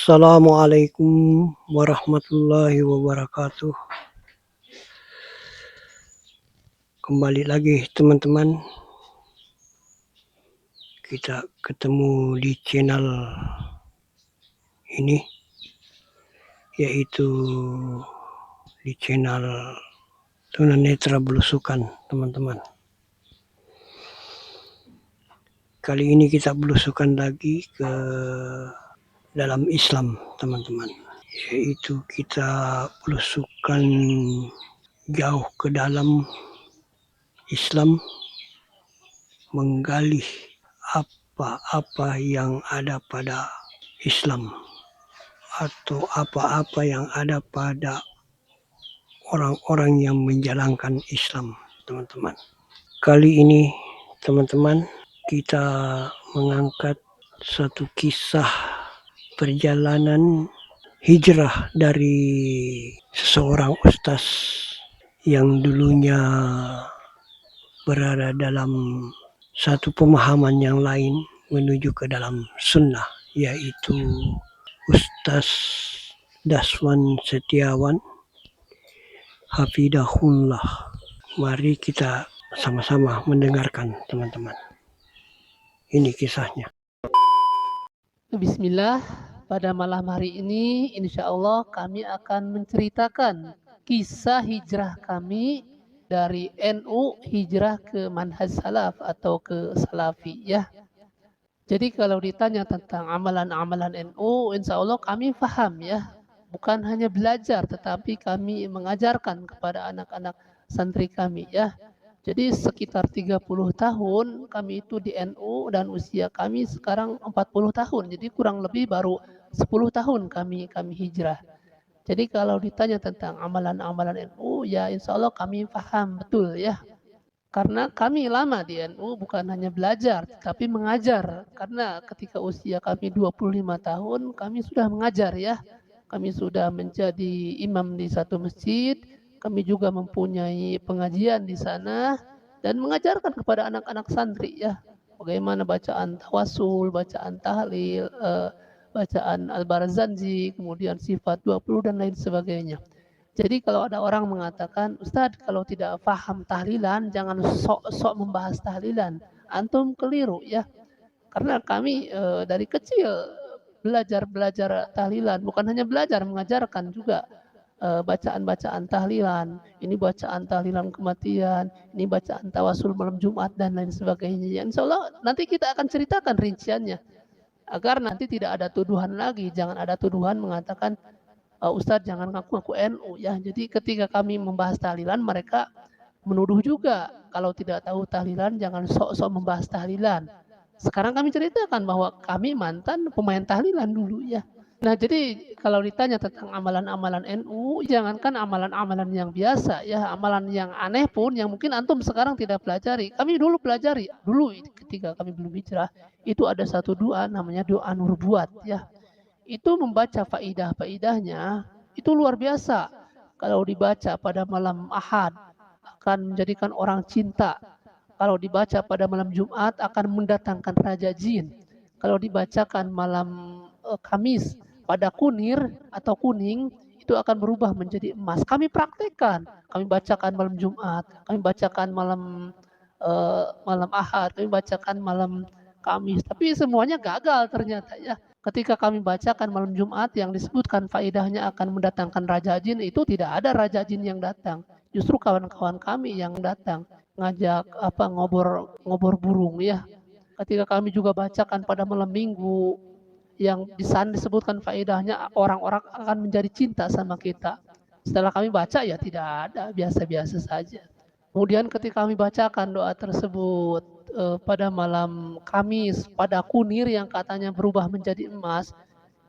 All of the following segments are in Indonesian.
Assalamualaikum warahmatullahi wabarakatuh. Kembali lagi teman-teman, kita ketemu di channel ini, yaitu di channel Tunanetra Belusukan, teman-teman. Kali ini kita belusukan lagi ke dalam Islam, teman-teman, yaitu kita belusukan jauh ke dalam Islam, menggali apa-apa yang ada pada Islam atau apa-apa yang ada pada orang-orang yang menjalankan Islam, teman-teman. Kali ini, teman-teman, kita mengangkat satu kisah perjalanan hijrah dari seseorang ustaz yang dulunya berada dalam satu pemahaman yang lain menuju ke dalam sunnah, yaitu Ustaz Daswan Setiawan Hafidahullah. Mari kita sama-sama mendengarkan, teman-teman. Ini kisahnya. Bismillah, pada malam hari ini insya Allah kami akan menceritakan kisah hijrah kami dari NU hijrah ke manhaj salaf atau ke salafiyah. Jadi kalau ditanya tentang amalan-amalan NU, insya Allah kami paham ya. Bukan hanya belajar, tetapi kami mengajarkan kepada anak-anak santri kami ya. Jadi sekitar 30 tahun kami itu di NU dan usia kami sekarang 40 tahun. Jadi kurang lebih baru 10 tahun kami hijrah. Jadi kalau ditanya tentang amalan-amalan NU, ya insya Allah kami paham betul ya. Karena kami lama di NU bukan hanya belajar, tapi mengajar. Karena ketika usia kami 25 tahun, kami sudah mengajar ya. Kami sudah menjadi imam di satu masjid, kami juga mempunyai pengajian di sana dan mengajarkan kepada anak-anak santri ya. Bagaimana bacaan tawasul, bacaan tahlil, bacaan al-barzanji, kemudian sifat 20 dan lain sebagainya. Jadi kalau ada orang mengatakan, Ustadz kalau tidak paham tahlilan, jangan sok-sok membahas tahlilan. Antum keliru ya. Karena kami dari kecil belajar tahlilan, bukan hanya belajar, mengajarkan juga bacaan-bacaan tahlilan. Ini bacaan tahlilan kematian, ini bacaan tawasul malam Jumat dan lain sebagainya. Ya, insya Allah nanti kita akan ceritakan rinciannya. Agar nanti tidak ada tuduhan lagi, jangan ada tuduhan mengatakan Ustadz jangan ngaku NU ya. Jadi ketika kami membahas tahlilan, mereka menuduh juga kalau tidak tahu tahlilan jangan sok-sok membahas tahlilan. Sekarang kami ceritakan bahwa kami mantan pemain tahlilan dulu ya. Nah jadi kalau ditanya tentang amalan-amalan NU, jangankan amalan-amalan yang biasa ya, amalan yang aneh pun yang mungkin antum sekarang tidak pelajari. Kami dulu pelajari, dulu ketika kami belum hijrah, itu ada satu doa namanya doa nubuat ya. Itu membaca faidah-faidahnya, itu luar biasa. Kalau dibaca pada malam Ahad, akan menjadikan orang cinta. Kalau dibaca pada malam Jumat akan mendatangkan raja jin. Kalau dibacakan malam Kamis pada kunir atau kuning itu akan berubah menjadi emas. Kami praktekkan, kami bacakan malam Jumat, kami bacakan malam Ahad, kami bacakan malam Kamis. Tapi semuanya gagal ternyata ya. Ketika kami bacakan malam Jumat yang disebutkan faedahnya akan mendatangkan raja jin, itu tidak ada raja jin yang datang. Justru kawan-kawan kami yang datang ngajak ngobor burung ya. Ketika kami juga bacakan pada malam Minggu yang di sana disebutkan faedahnya orang-orang akan menjadi cinta sama kita. Setelah kami baca ya tidak ada, biasa-biasa saja. Kemudian ketika kami bacakan doa tersebut pada malam Kamis, pada kunir yang katanya berubah menjadi emas,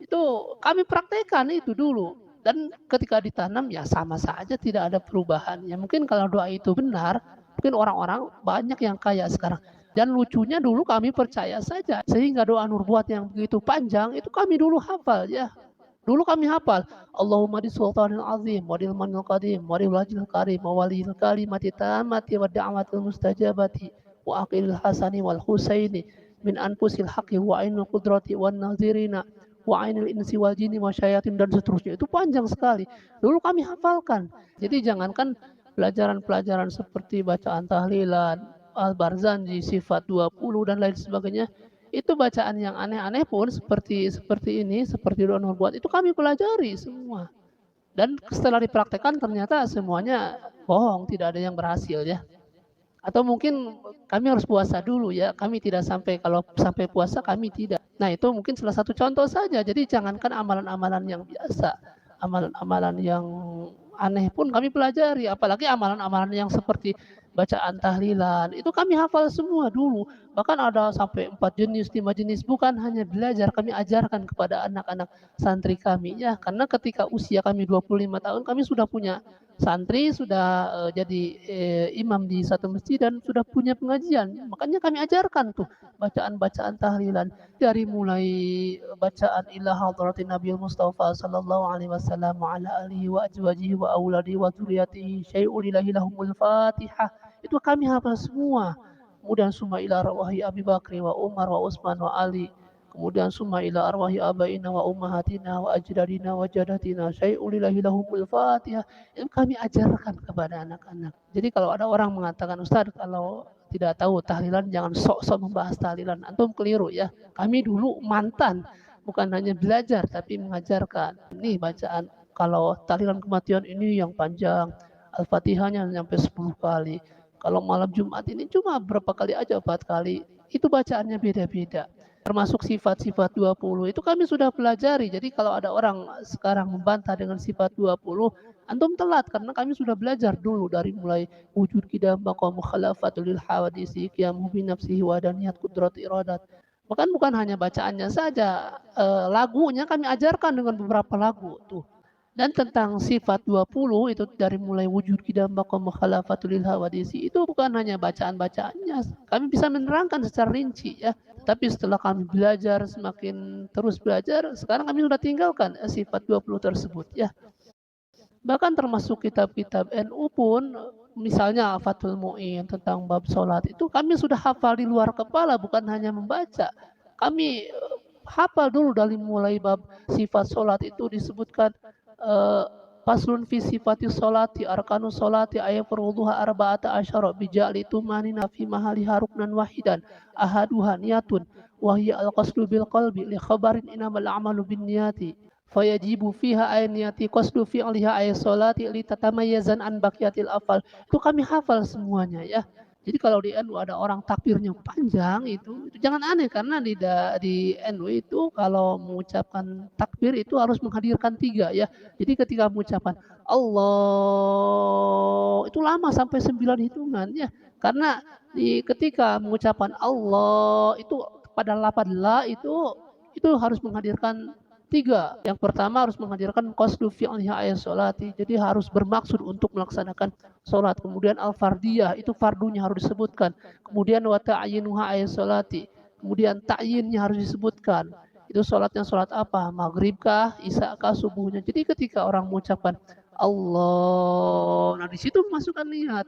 itu kami praktekkan itu dulu. Dan ketika ditanam ya sama saja tidak ada perubahan. Ya mungkin kalau doa itu benar, mungkin orang-orang banyak yang kaya sekarang. Dan lucunya dulu kami percaya saja. Sehingga doa nubuat yang begitu panjang itu kami dulu hafal ya. Dulu kami hafal. Allahumma di sultanil azim, wadil manil qadim, wadil wajil karim, walil kalimati tamati, wa da'watil mustajabati, wa aqilil hasani wal husaini, min anfusil haqi wa ainul qudrati wa nazirina, wa ainil insi wal jinni wasyayatin dan seterusnya. Itu panjang sekali. Dulu kami hafalkan. Jadi jangankan pelajaran-pelajaran seperti bacaan tahlilan, Al-Barzanji, sifat 20 dan lain sebagainya. Itu bacaan yang aneh-aneh pun seperti ini, seperti doa buat itu kami pelajari semua. Dan setelah dipraktekkan ternyata semuanya bohong, tidak ada yang berhasil ya. Atau mungkin kami harus puasa dulu ya. Kami tidak sampai, kalau sampai puasa kami tidak. Nah, itu mungkin salah satu contoh saja. Jadi jangankan amalan-amalan yang biasa, amalan-amalan yang aneh pun kami pelajari, apalagi amalan-amalan yang seperti bacaan tahlilan. Itu kami hafal semua dulu. Bahkan ada sampai 4 jenis, 5 jenis. Bukan hanya belajar, kami ajarkan kepada anak-anak santri kami ya. Karena ketika usia kami 25 tahun, kami sudah punya santri, sudah jadi imam di satu masjid dan sudah punya pengajian. Makanya kami ajarkan tuh bacaan-bacaan tahlilan dari mulai bacaan ila hadratin Nabi Mustafa sallallahu alaihi wasallam wa ala alihi wa azwajihi wa auladihi wa dzurriyyatihi syai'un lillahi lahumul Fatihah. Itu kami hafal semua. Kemudian summa ila arwahi Abi Bakri wa Umar wa Utsman wa Ali. Kemudian summa ila arwahi abaina wa ummahatina wa ajdadina wa jadatina syai'un lillahi lahumul Fatihah. Itu kami ajarkan kepada anak-anak. Jadi kalau ada orang mengatakan, Ustaz, kalau tidak tahu tahlilan jangan sok-sok membahas tahlilan. Antum keliru ya. Kami dulu mantan, bukan hanya belajar tapi mengajarkan. Ini bacaan kalau tahlilan kematian ini yang panjang, Al-Fatihahnya sampai 10 kali. Kalau malam Jumat ini cuma berapa kali aja, 4 kali. Itu bacaannya beda-beda. Termasuk sifat-sifat 20 itu kami sudah pelajari. Jadi kalau ada orang sekarang membantah dengan sifat 20, antum telat karena kami sudah belajar dulu dari mulai wujud kidam baqa mukhalafatul lil hawadisi qiyamu bi nafsihi wa daniyat qudrat iradat. Bahkan bukan hanya bacaannya saja, lagunya kami ajarkan dengan beberapa lagu tuh. Dan tentang sifat 20 itu dari mulai wujud kidam baqa mukhalafatul lil hawadisi itu bukan hanya bacaan-bacaannya. Kami bisa menerangkan secara rinci ya. Tapi setelah kami belajar, semakin terus belajar, sekarang kami sudah tinggalkan sifat 20 tersebut ya. Bahkan termasuk kitab-kitab NU pun, misalnya Fathul Mu'in tentang bab sholat, itu kami sudah hafal di luar kepala, bukan hanya membaca. Kami hafal dulu dari mulai bab sifat sholat itu disebutkan faslun fi sifati sholati arkanu sholati ayat furudhuha arba'ata asyara bija'li tumanina fi mahaliha ruknan wahidan ahaduha niyatun wahya al-qasdu bil qalbi li khabarin inamal a'malu bin niyati fayajibu fiha ay niyati qasdu fi'liha ay sholati li tatamayyazan an baqiyatil afal. Itu kami hafal semuanya ya. Jadi kalau di NU ada orang takbirnya panjang itu jangan aneh karena di NU itu kalau mengucapkan takbir itu harus menghadirkan 3 ya. Jadi ketika mengucapkan Allah itu lama sampai 9 hitungan ya. Karena ketika mengucapkan Allah itu pada lafaz la itu harus menghadirkan 3. Yang pertama harus menghadirkan qasdu fi'liha ayat sholati. Jadi harus bermaksud untuk melaksanakan sholat. Kemudian al-fardiyah itu fardunya harus disebutkan. Kemudian wa ta'yinuha ayat sholati. Kemudian ta'yinnya harus disebutkan. Itu sholatnya sholat apa? Maghribkah, isakah, subuhnya. Jadi ketika orang mengucapkan Allah, nah di situ masukkan niat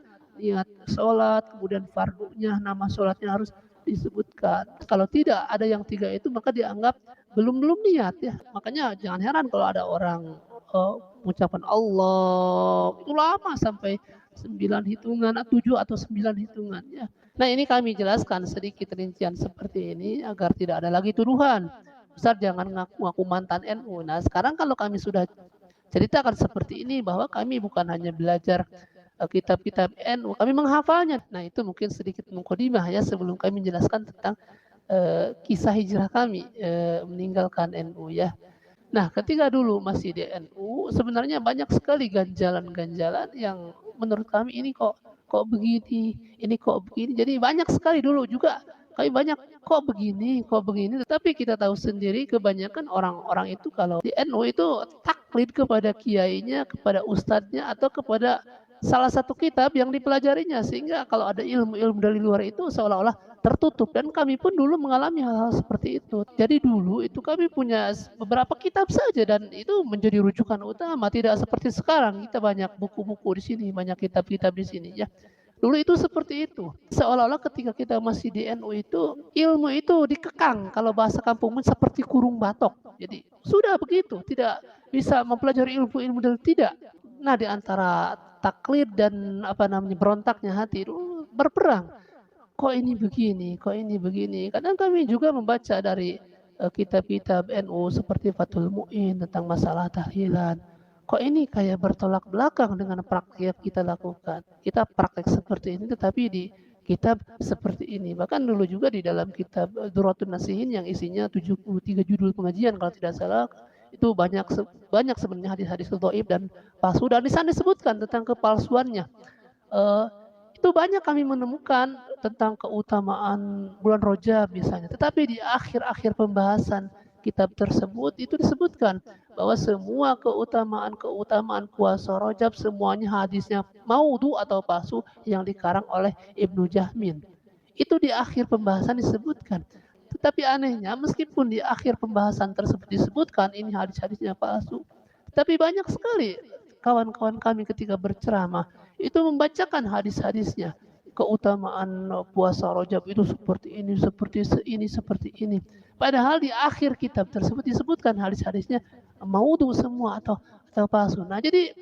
sholat, kemudian fardunya, nama sholatnya harus disebutkan. Kalau tidak ada yang 3 itu maka dianggap belum niat ya. Makanya jangan heran kalau ada orang mengucapkan Allah itu lama sampai 9 hitungan, 7 atau 9 hitungan ya. Nah, ini kami jelaskan sedikit rincian seperti ini agar tidak ada lagi tuduhan. Ustaz jangan ngaku-ngaku mantan NU. Nah, sekarang kalau kami sudah ceritakan seperti ini bahwa kami bukan hanya belajar kitab-kitab NU, kami menghafalnya. Nah, itu mungkin sedikit mukadimah ya sebelum kami menjelaskan tentang kisah hijrah kami meninggalkan NU ya. Nah, ketika dulu masih di NU, sebenarnya banyak sekali ganjalan-ganjalan yang menurut kami ini kok begini, ini kok begini. Jadi banyak sekali dulu juga kami banyak kok begini. Tetapi kita tahu sendiri kebanyakan orang-orang itu kalau di NU itu taklid kepada kiainya, kepada ustadznya atau kepada salah satu kitab yang dipelajarinya, sehingga kalau ada ilmu-ilmu dari luar itu seolah-olah tertutup. Dan kami pun dulu mengalami hal-hal seperti itu. Jadi dulu itu kami punya beberapa kitab saja dan itu menjadi rujukan utama, tidak seperti sekarang kita banyak buku-buku di sini, banyak kitab-kitab di sini ya. Dulu itu seperti itu. Seolah-olah ketika kita masih di NU itu, ilmu itu dikekang, kalau bahasa kampung seperti kurung batok. Jadi sudah begitu, tidak bisa mempelajari ilmu-ilmu dan tidak. Nah, di antara taklid dan berontaknya hati itu berperang. Kok ini begini, kok ini begini. Kadang kami juga membaca dari kitab-kitab NU seperti Fathul Mu'in tentang masalah tahlilan. Kok ini kayak bertolak belakang dengan praktek yang kita lakukan. Kita praktek seperti ini tetapi di kitab seperti ini. Bahkan dulu juga di dalam kitab Duratun Nasihin yang isinya 73 judul pengajian kalau tidak salah, itu banyak sebenarnya hadis-hadis dhaif dan palsu, dan di sana disebutkan tentang kepalsuannya. Eh, itu banyak kami menemukan tentang keutamaan bulan Rajab misalnya. Tetapi di akhir-akhir pembahasan kitab tersebut itu disebutkan bahwa semua keutamaan puasa Rajab semuanya hadisnya maudhu atau palsu yang dikarang oleh Ibnu Jahmin. Itu di akhir pembahasan disebutkan. Tetapi anehnya meskipun di akhir pembahasan tersebut disebutkan ini hadis-hadisnya palsu, tapi banyak sekali kawan-kawan kami ketika berceramah itu membacakan hadis-hadisnya. Keutamaan puasa Rajab itu seperti ini, seperti ini, seperti ini. Padahal di akhir kitab tersebut disebutkan hadis-hadisnya maudhu semua atau palsu. Nah, jadi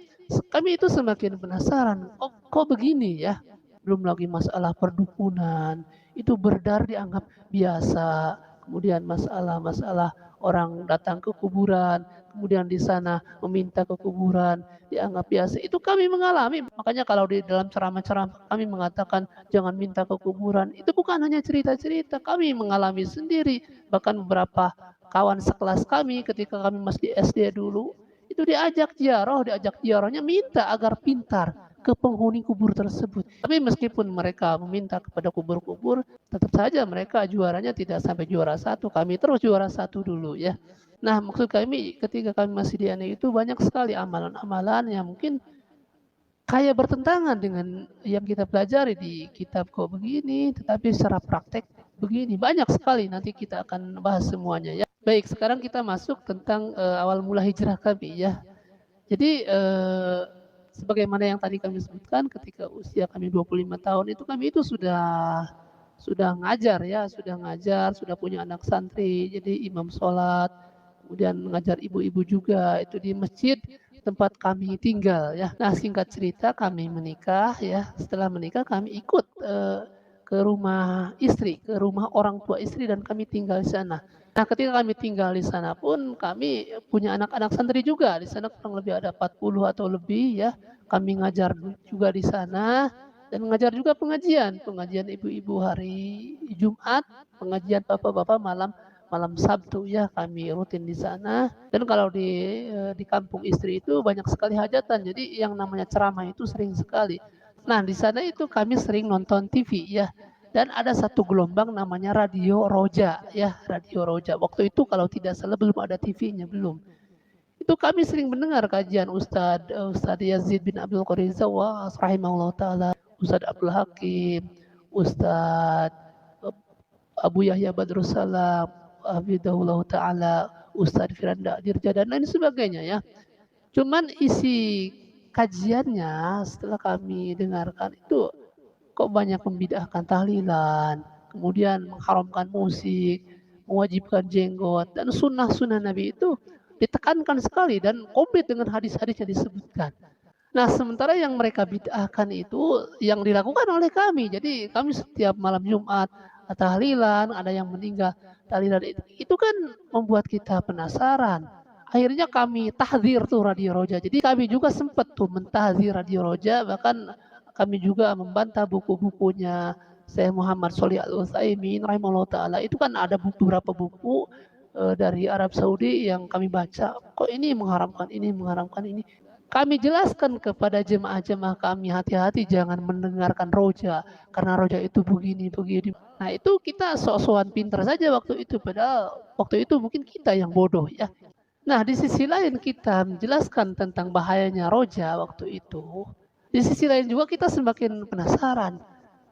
kami itu semakin penasaran, kok begini ya? Belum lagi masalah perdukunan, itu berdar dianggap biasa. Kemudian masalah-masalah orang datang ke kuburan, kemudian di sana meminta ke kuburan, dianggap biasa. Itu kami mengalami. Makanya kalau di dalam ceramah-ceramah kami mengatakan jangan minta ke kuburan, itu bukan hanya cerita-cerita, kami mengalami sendiri. Bahkan beberapa kawan sekelas kami ketika kami masih di SD dulu, itu diajak ziarahnya minta agar pintar ke penghuni kubur tersebut. Tapi meskipun mereka meminta kepada kubur-kubur, tetap saja mereka juaranya tidak sampai juara satu. Kami terus juara satu dulu ya. Nah, maksud kami ketika kami masih di NU itu banyak sekali amalan-amalan yang mungkin kayak bertentangan dengan yang kita pelajari di kitab kok begini, tetapi secara praktek begini. Banyak sekali, nanti kita akan bahas semuanya ya. Baik, sekarang kita masuk tentang awal mula hijrah kami ya. Jadi sebagaimana yang tadi kami sebutkan, ketika usia kami 25 tahun itu kami itu sudah ngajar ya, sudah punya anak santri, jadi imam sholat, kemudian mengajar ibu-ibu juga itu di masjid tempat kami tinggal ya. Nah, singkat cerita kami menikah ya. Setelah menikah kami ikut ke rumah istri, ke rumah orang tua istri, dan kami tinggal di sana. Nah, ketika kami tinggal di sana pun kami punya anak-anak santri juga. Di sana kurang lebih ada 40 atau lebih ya. Kami ngajar juga di sana dan mengajar juga pengajian ibu-ibu hari Jumat, pengajian bapak-bapak malam Sabtu ya, kami rutin di sana. Dan kalau di kampung istri itu banyak sekali hajatan. Jadi yang namanya ceramah itu sering sekali. Nah, di sana itu kami sering nonton TV ya. Dan ada satu gelombang namanya Radio Roja ya, Radio Roja. Waktu itu kalau tidak salah belum ada TV-nya, belum. Itu kami sering mendengar kajian Ustadz Yazid bin Abdul Qadir Zawas rahimahullah taala, Ustadz Abdul Hakim, Ustadz Abu Yahya Badrussalam, Hafidahullah taala, Ustadz Firanda Dirja dan lain sebagainya ya. Cuman isi kajiannya setelah kami dengarkan itu kok banyak membid'ahkan tahlilan, kemudian mengharamkan musik, mewajibkan jenggot, dan sunnah-sunnah Nabi itu ditekankan sekali dan komplit dengan hadis-hadis yang disebutkan. Nah, sementara yang mereka bid'ahkan itu yang dilakukan oleh kami. Jadi kami setiap malam Jumat tahlilan, ada yang meninggal tahlilan, itu kan membuat kita penasaran. Akhirnya kami tahdzir tuh Radio Roja. Jadi kami juga sempat tuh mentahdzir Radio Roja, bahkan kami juga membantah buku-bukunya Syekh Muhammad Shalih Al-Utsaimin rahimahullah taala. Itu kan ada beberapa buku dari Arab Saudi yang kami baca. Kok ini mengharamkan ini. Kami jelaskan kepada jemaah-jemaah kami, hati-hati jangan mendengarkan roja, karena roja itu begini. Nah, itu kita sok-sokan pintar saja waktu itu, padahal waktu itu mungkin kita yang bodoh ya. Nah, di sisi lain kita menjelaskan tentang bahayanya roja waktu itu. Di sisi lain juga kita semakin penasaran.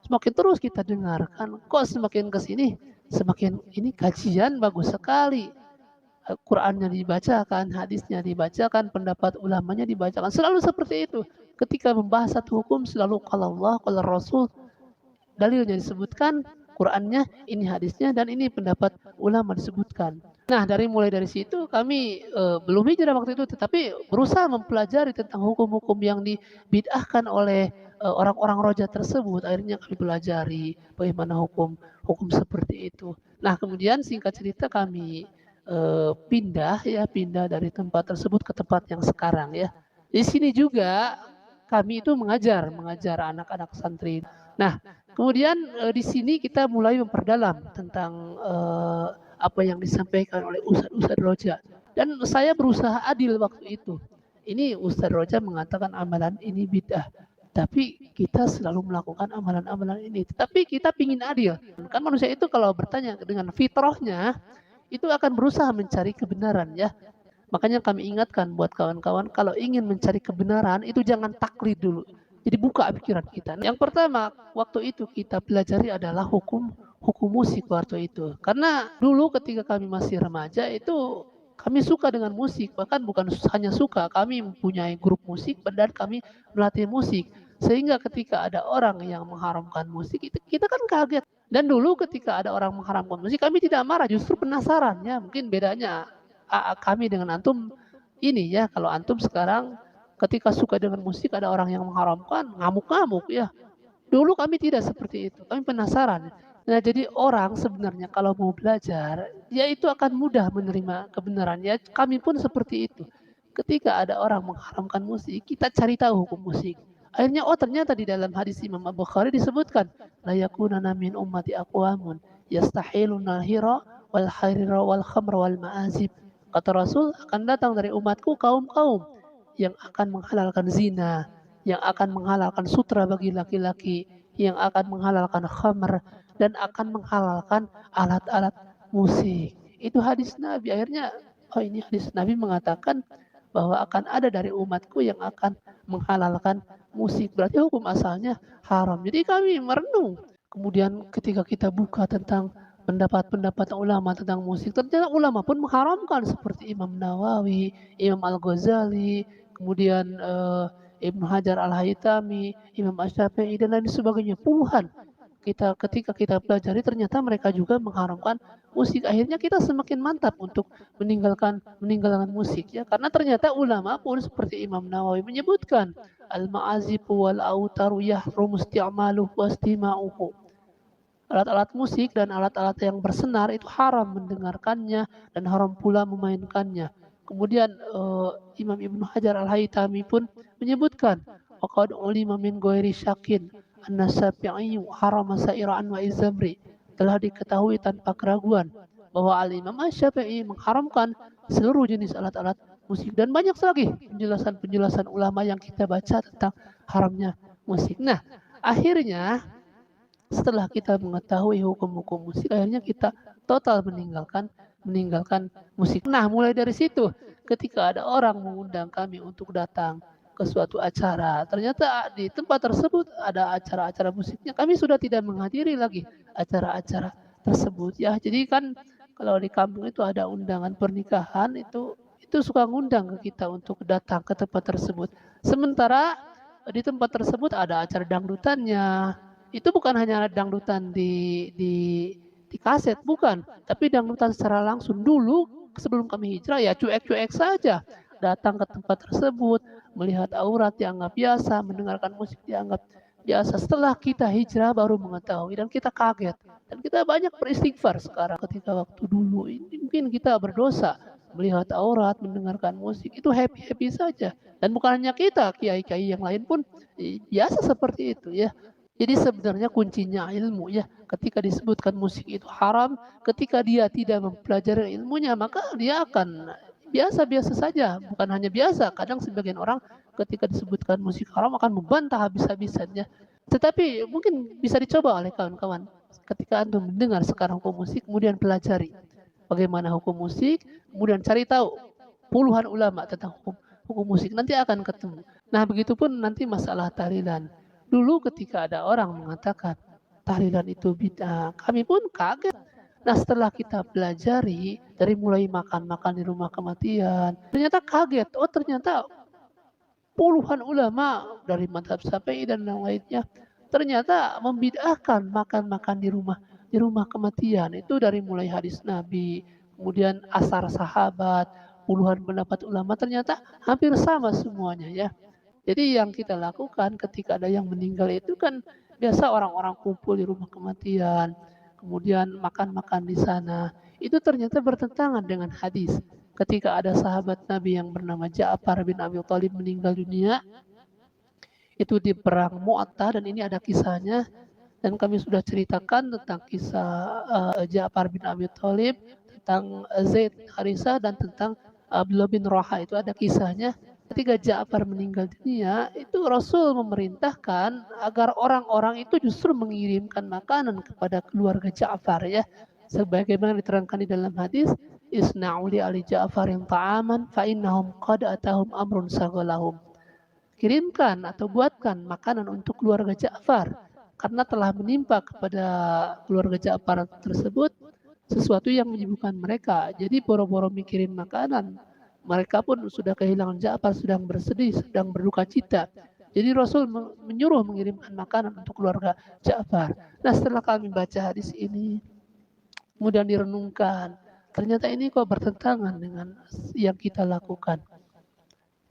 Semakin terus kita dengarkan, kok semakin ke sini, semakin ini kajian bagus sekali. Qurannya dibacakan, hadisnya dibacakan, pendapat ulamanya dibacakan. Selalu seperti itu. ketika membahas satu hukum selalu qala Allah, qala Rasul, dalilnya disebutkan, Qur'annya, ini hadisnya, dan ini pendapat ulama disebutkan. Nah, mulai dari situ kami belum hijrah waktu itu, tetapi berusaha mempelajari tentang hukum-hukum yang dibid'ahkan oleh orang-orang roja tersebut. Akhirnya kami pelajari bagaimana hukum hukum seperti itu. Nah, kemudian singkat cerita kami pindah dari tempat tersebut ke tempat yang sekarang ya. Di sini juga kami itu mengajar anak-anak santri. Nah, kemudian di sini kita mulai memperdalam tentang apa yang disampaikan oleh Ustadz Roja. Dan saya berusaha adil waktu itu. Ini Ustadz Roja mengatakan amalan ini bid'ah. Tapi kita selalu melakukan amalan-amalan ini. Tetapi kita ingin adil. Kan manusia itu kalau bertanya dengan fitrahnya, itu akan berusaha mencari kebenaran ya. Makanya kami ingatkan buat kawan-kawan, kalau ingin mencari kebenaran itu jangan taklid dulu. Jadi buka pikiran kita. Yang pertama, waktu itu kita pelajari adalah hukum musik waktu itu. Karena dulu ketika kami masih remaja itu kami suka dengan musik. Bahkan bukan hanya suka, kami mempunyai grup musik dan kami melatih musik. Sehingga ketika ada orang yang mengharamkan musik, itu kita kan kaget. Dan dulu ketika ada orang mengharamkan musik, kami tidak marah, justru penasaran ya. Mungkin bedanya kami dengan antum ini ya, kalau antum sekarang ketika suka dengan musik ada orang yang mengharamkan, ngamuk-ngamuk ya. Dulu kami tidak seperti itu, kami penasaran. Nah, jadi orang sebenarnya kalau mau belajar, ya itu akan mudah menerima kebenaran. Ya, kami pun seperti itu. Ketika ada orang mengharamkan musik, kita cari tahu hukum musik. Akhirnya, oh ternyata di dalam hadis Imam Bukhari disebutkan, la yakunana min ummati aqwamun yastahiluna al-hira wal harira wal khamra wal ma'azib. Kata Rasul, akan datang dari umatku kaum-kaum yang akan menghalalkan zina, yang akan menghalalkan sutra bagi laki-laki, yang akan menghalalkan khamr, dan akan menghalalkan alat-alat musik. Itu hadis Nabi. Akhirnya, oh ini hadis Nabi mengatakan bahwa akan ada dari umatku yang akan menghalalkan musik. Berarti hukum asalnya haram. Jadi kami merenung. Kemudian ketika kita buka tentang pendapat-pendapat ulama tentang musik, ternyata ulama pun mengharamkan seperti Imam Nawawi, Imam Al-Ghazali, kemudian Ibnu Hajar Al-Haytami, Imam Asy-Syafi'i dan lain sebagainya. Puluhan ketika kita pelajari ternyata mereka juga mengharamkan musik. Akhirnya kita semakin mantap untuk meninggalkan musik ya, karena ternyata ulama pun seperti Imam Nawawi menyebutkan al-ma'azifu wal autaru yahrumu isti'maluhu wa istima'uhu. Alat-alat musik dan alat-alat yang bersenar itu haram mendengarkannya dan haram pula memainkannya. Kemudian Imam Ibnu Hajar Al-Haytami pun menyebutkan waqad ulima min ghairi syakin anna syafi'i haram sa'ira anwa izamri. Telah diketahui tanpa keraguan bahwa Al-Imam Asy-Syafi'i mengharamkan seluruh jenis alat-alat musik, dan banyak lagi penjelasan-penjelasan ulama yang kita baca tentang haramnya musik. Nah, akhirnya setelah kita mengetahui hukum-hukum musik, akhirnya kita total meninggalkan musik. Nah, mulai dari situ, ketika ada orang mengundang kami untuk datang ke suatu acara, ternyata di tempat tersebut ada acara-acara musiknya, kami sudah tidak menghadiri lagi acara-acara tersebut. Ya, jadi kan kalau di kampung itu ada undangan pernikahan, itu suka ngundang ke kita untuk datang ke tempat tersebut. Sementara di tempat tersebut ada acara dangdutannya. Itu bukan hanya dangdutan di kaset, bukan, tapi dangdutan secara langsung. Dulu sebelum kami hijrah ya cuek-cuek saja, datang ke tempat tersebut, melihat aurat dianggap biasa, mendengarkan musik dianggap biasa. Setelah kita hijrah baru mengetahui dan kita kaget, dan kita banyak beristighfar sekarang. Ketika waktu dulu ini mungkin kita berdosa, melihat aurat, mendengarkan musik, itu happy-happy saja. Dan bukan hanya kita, kiai-kiai yang lain pun biasa seperti itu ya. Jadi sebenarnya kuncinya ilmu ya. Ketika disebutkan musik itu haram, ketika dia tidak mempelajari ilmunya, maka dia akan biasa-biasa saja. Bukan hanya biasa, kadang sebagian orang ketika disebutkan musik haram akan membantah habis-habisannya. Tetapi mungkin bisa dicoba oleh kawan-kawan. Ketika Anda mendengar sekarang hukum musik, kemudian pelajari bagaimana hukum musik, kemudian cari tahu puluhan ulama tentang hukum musik, nanti akan ketemu. Nah, begitupun nanti masalah tahlilan. Dulu ketika ada orang mengatakan tahlilan itu bid'ah, kami pun kaget. Nah, setelah kita pelajari dari mulai makan-makan di rumah kematian, ternyata kaget. Oh, ternyata puluhan ulama dari mazhab Syafi'i dan yang lainnya ternyata membid'ahkan makan-makan di rumah kematian. Itu dari mulai hadis Nabi, kemudian asar sahabat, puluhan pendapat ulama ternyata hampir sama semuanya ya. Jadi yang kita lakukan ketika ada yang meninggal itu kan biasa orang-orang kumpul di rumah kematian, kemudian makan-makan di sana. Itu ternyata bertentangan dengan hadis. Ketika ada sahabat Nabi yang bernama Ja'far bin Abi Thalib meninggal dunia, itu di perang Mu'attah dan ini ada kisahnya dan kami sudah ceritakan tentang kisah Ja'far bin Abi Thalib, tentang Zaid bin Harisah dan tentang Abdullah bin Rawaha itu ada kisahnya. Ketika Ja'far meninggal dunia, itu Rasul memerintahkan agar orang-orang itu justru mengirimkan makanan kepada keluarga Ja'far ya. Sebagaimana diterangkan di dalam hadis, Isna'u li ali Ja'farin ta'aman fa innahum qad atahum amrun saghalahum. Kirimkan atau buatkan makanan untuk keluarga Ja'far karena telah menimpa kepada keluarga Ja'far tersebut sesuatu yang menyibukkan mereka. Jadi boro-boro mikirin makanan, mereka pun sudah kehilangan Ja'far, sedang bersedih, sedang berduka cita. Jadi Rasul menyuruh mengirimkan makanan untuk keluarga Ja'far. Nah setelah kami baca hadis ini, kemudian direnungkan, ternyata ini kok bertentangan dengan yang kita lakukan.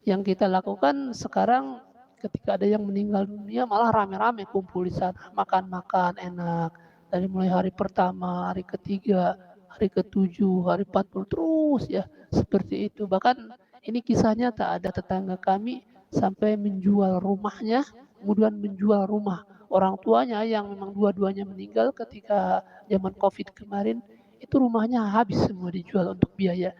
Yang kita lakukan sekarang ketika ada yang meninggal dunia malah rame-rame kumpul di sana, makan-makan enak. Dari mulai hari pertama, hari ketiga, hari ketujuh, hari 40 terus ya seperti itu. Bahkan ini kisahnya tak ada tetangga kami sampai menjual rumahnya, kemudian menjual rumah orang tuanya yang memang dua-duanya meninggal ketika zaman Covid kemarin. Itu rumahnya habis semua dijual untuk biaya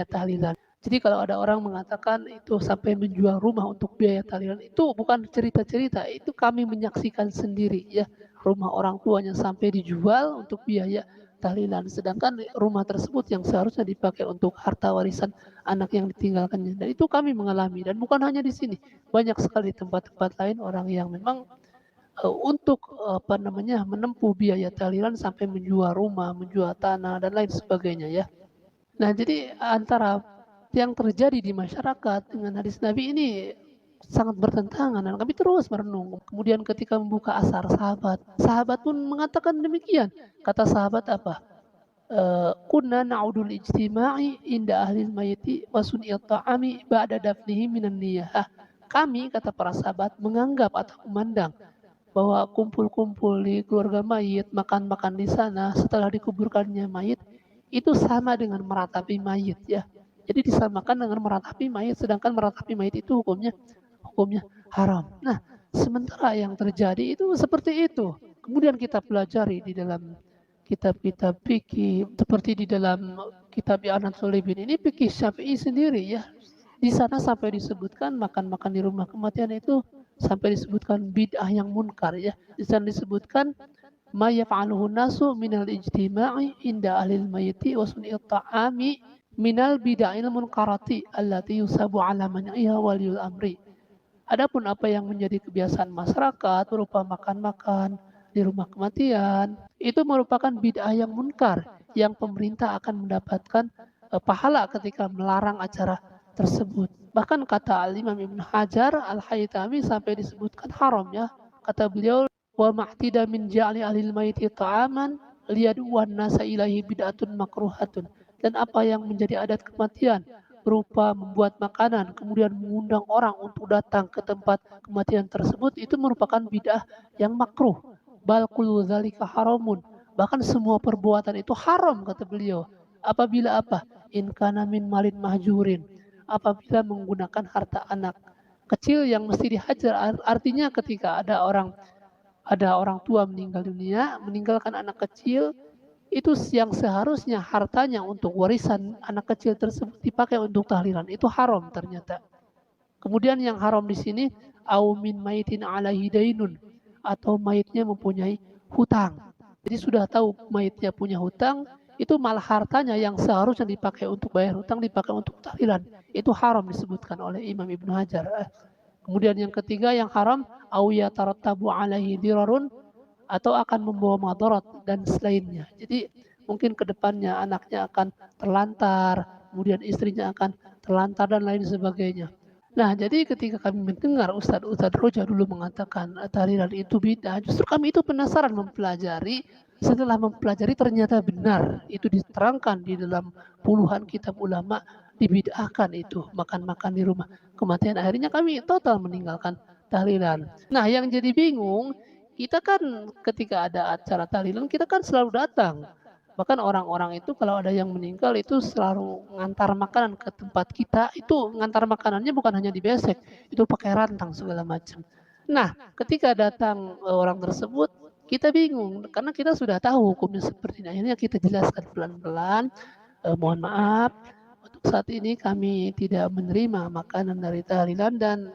tahlilan. Jadi kalau ada orang mengatakan itu sampai menjual rumah untuk biaya tahlilan, itu bukan cerita-cerita, itu kami menyaksikan sendiri ya. Rumah orang tuanya sampai dijual untuk biaya tahlilan. Sedangkan rumah tersebut yang seharusnya dipakai untuk harta warisan anak yang ditinggalkannya. Dan itu kami mengalami dan bukan hanya di sini. Banyak sekali tempat-tempat lain orang yang memang untuk menempuh biaya tahlilan sampai menjual rumah, menjual tanah dan lain sebagainya ya. Nah, jadi antara yang terjadi di masyarakat dengan hadis Nabi ini sangat bertentangan dan kami terus merenung. Kemudian ketika membuka asar sahabat, sahabat pun mengatakan demikian. Kata sahabat apa? Kunna na'udul ijtima'i inda ahli mayiti wa sun'iyat ta'ami ba'da dafnihi minan niyah. Kami, kata para sahabat, menganggap atau memandang bahwa kumpul-kumpul di keluarga mayit, makan-makan di sana setelah dikuburkannya mayit, itu sama dengan meratapi mayit ya. Jadi disamakan dengan meratapi mayit, sedangkan meratapi mayit itu hukumnya haram. Nah, sementara yang terjadi itu seperti itu. Kemudian kita pelajari di dalam kitab-kitab fikih seperti di dalam kitab I'anat Talibin ini fikih Syafi'i sendiri ya. Di sana sampai disebutkan makan-makan di rumah kematian itu sampai disebutkan bid'ah yang munkar ya. Di sana disebutkan ma yaf'aluhu nasu minal ijtima'i inda ahlil mayiti wa sun'i'at ta'ami minal bid'ahil munkarati allati yusabu ala man'iha waliyul amri. Adapun apa yang menjadi kebiasaan masyarakat berupa makan-makan di rumah kematian itu merupakan bid'ah yang munkar yang pemerintah akan mendapatkan pahala ketika melarang acara tersebut. Bahkan kata Imam Ibn Hajar Al-Haytami sampai disebutkan haram ya. Kata beliau wa ma'tida min ja'li ahlil maiti ta'aman liyaduwan nasa ilahi bid'atun makruhatun. Dan apa yang menjadi adat kematian berupa membuat makanan kemudian mengundang orang untuk datang ke tempat kematian tersebut itu merupakan bid'ah yang makruh. Bal kullu dzalika haramun. Bahkan semua perbuatan itu haram kata beliau. Apabila apa? In kana min malin mahjurin. Apabila menggunakan harta anak kecil yang mesti dihajar. Artinya ketika ada orang tua meninggal dunia, meninggalkan anak kecil, itu yang seharusnya hartanya untuk warisan anak kecil tersebut dipakai untuk tahlilan. Itu haram ternyata. Kemudian yang haram di sini au min maitin alaihi dainun atau mayitnya mempunyai hutang. Jadi sudah tahu mayitnya punya hutang, itu malah hartanya yang seharusnya dipakai untuk bayar hutang dipakai untuk tahlilan. Itu haram disebutkan oleh Imam Ibnu Hajar. Kemudian yang ketiga yang haram au yatarattabu alaihi dirarun atau akan membawa madarat dan selainnya. Jadi mungkin ke depannya anaknya akan terlantar, kemudian istrinya akan terlantar dan lain sebagainya. Nah, jadi ketika kami mendengar Ustadz Roja dulu mengatakan tahlilan itu bid'ah, justru kami itu penasaran mempelajari. Setelah mempelajari ternyata benar itu diterangkan di dalam puluhan kitab ulama dibid'ahkan itu makan-makan di rumah kematian. Akhirnya kami total meninggalkan tahlilan. Nah, yang jadi bingung, kita kan ketika ada acara tahlilan kita kan selalu datang. Bahkan orang-orang itu kalau ada yang meninggal itu selalu ngantar makanan ke tempat kita, itu ngantar makanannya bukan hanya di besek, itu pakai rantang segala macam. Nah, ketika datang orang tersebut, kita bingung karena kita sudah tahu hukumnya seperti ini. Akhirnya kita jelaskan pelan-pelan, mohon maaf, untuk saat ini kami tidak menerima makanan dari tahlilan dan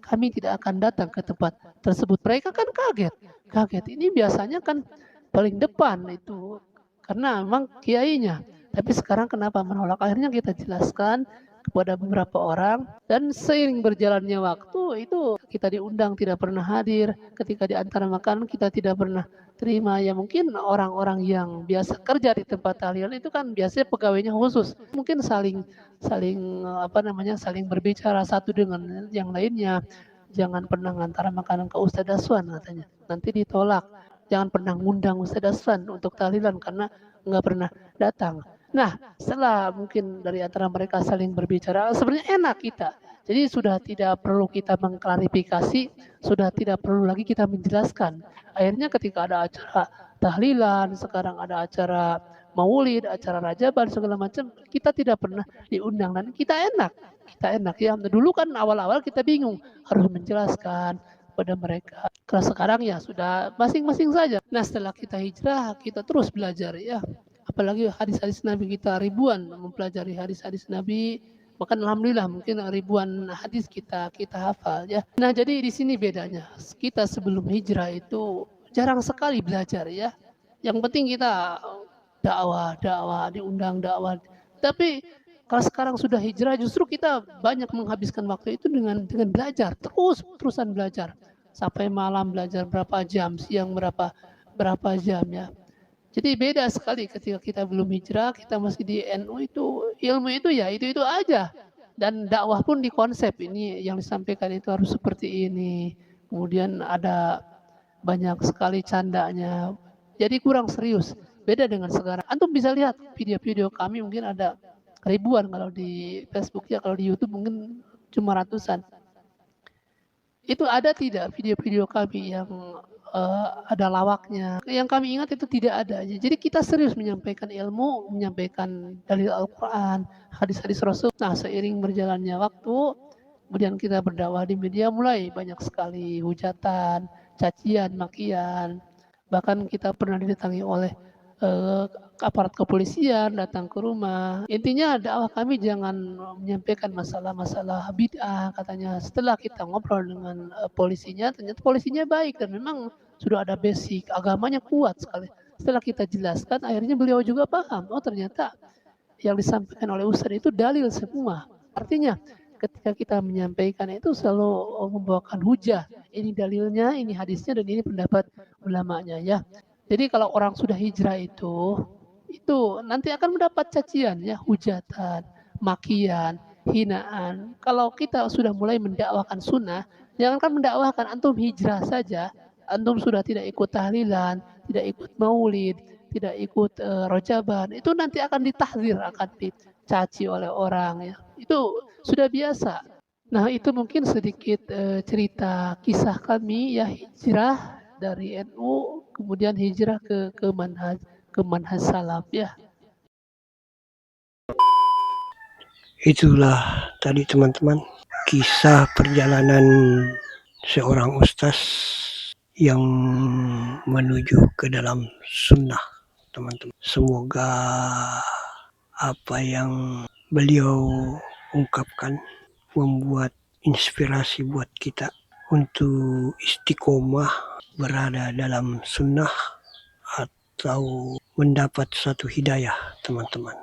kami tidak akan datang ke tempat tersebut. Mereka kan kaget, kaget. Ini biasanya kan paling depan itu karena memang kiainya. Tapi sekarang kenapa menolak? Akhirnya kita jelaskan kepada beberapa orang dan seiring berjalannya waktu itu kita diundang tidak pernah hadir. Ketika di antara makanan kita tidak pernah terima. Ya mungkin orang-orang yang biasa kerja di tempat tahlilan itu kan biasanya pegawainya khusus. Mungkin saling saling saling berbicara satu dengan yang lainnya. Jangan pernah ngantar makanan ke Ustadz Aswan katanya. Nanti ditolak. Jangan pernah ngundang Ustadz Aswan untuk tahlilan karena nggak pernah datang. Nah, setelah mungkin dari antara mereka saling berbicara, sebenarnya enak kita. Jadi sudah tidak perlu kita mengklarifikasi, sudah tidak perlu lagi kita menjelaskan. Akhirnya ketika ada acara tahlilan, sekarang ada acara maulid, acara rajaban, segala macam, kita tidak pernah diundang dan kita enak. Kita enak ya. Dulu kan awal-awal kita bingung harus menjelaskan pada mereka. Kalau sekarang ya sudah masing-masing saja. Nah, setelah kita hijrah, kita terus belajar ya. Apalagi hadis-hadis Nabi kita ribuan mempelajari hadis-hadis Nabi, bahkan alhamdulillah mungkin ribuan hadis kita hafal ya. Nah, jadi di sini bedanya. Kita sebelum hijrah itu jarang sekali belajar ya. Yang penting kita dakwah, diundang dakwah. Tapi kalau sekarang sudah hijrah justru kita banyak menghabiskan waktu itu dengan belajar, terusan belajar. Sampai malam belajar berapa jam, siang berapa jam ya. Jadi beda sekali ketika kita belum hijrah, kita masih di NU itu ilmu itu ya itu aja. Dan dakwah pun di konsep ini yang disampaikan itu harus seperti ini. Kemudian ada banyak sekali candanya. Jadi kurang serius. Beda dengan sekarang. Antum bisa lihat video-video kami mungkin ada ribuan kalau di Facebook ya, kalau di YouTube mungkin cuma ratusan. Itu ada tidak video-video kami yang ada lawaknya? Yang kami ingat itu tidak ada. Jadi kita serius menyampaikan ilmu, menyampaikan dalil Al-Quran, hadis-hadis Rasul. Nah, seiring berjalannya waktu, kemudian kita berdakwah di media mulai banyak sekali hujatan, cacian, makian. Bahkan kita pernah didatangi oleh aparat kepolisian datang ke rumah. Intinya dakwah kami jangan menyampaikan masalah-masalah bid'ah katanya. Setelah kita ngobrol dengan polisinya, ternyata polisinya baik dan memang sudah ada basic agamanya kuat sekali. Setelah kita jelaskan, akhirnya beliau juga paham. Oh ternyata yang disampaikan oleh Ustadz itu dalil semua. Artinya ketika kita menyampaikan itu selalu membawakan hujah. Ini dalilnya, ini hadisnya, dan ini pendapat ulamanya ya. Jadi kalau orang sudah hijrah itu nanti akan mendapat cacian ya, hujatan, makian, hinaan. Kalau kita sudah mulai mendakwakan sunnah, jangankan mendakwahkan, antum hijrah saja, antum sudah tidak ikut tahlilan, tidak ikut maulid, tidak ikut rojaban, itu nanti akan ditahdir, akan dicaci oleh orang ya. Itu sudah biasa. Nah, itu mungkin sedikit cerita kisah kami ya hijrah dari NU kemudian hijrah ke manhaj salaf ya. Itulah tadi teman-teman kisah perjalanan seorang ustaz yang menuju ke dalam sunnah teman-teman. Semoga apa yang beliau ungkapkan membuat inspirasi buat kita untuk istiqomah berada dalam sunnah atau mendapat satu hidayah teman-teman,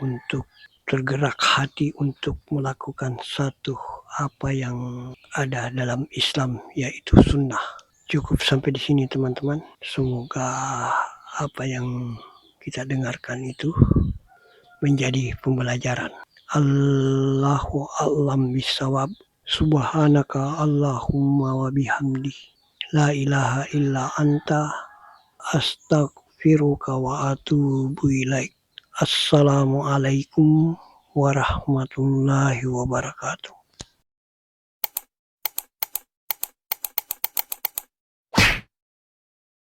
untuk tergerak hati untuk melakukan satu apa yang ada dalam Islam yaitu sunnah. Cukup sampai di sini teman-teman. Semoga apa yang kita dengarkan itu menjadi pembelajaran. Allahu a'lam bishawab. Subhanaka Allahumma wa bihamdi. La ilaha illa anta astaghfiruka wa atubu ilaik. Assalamualaikum warahmatullahi wabarakatuh.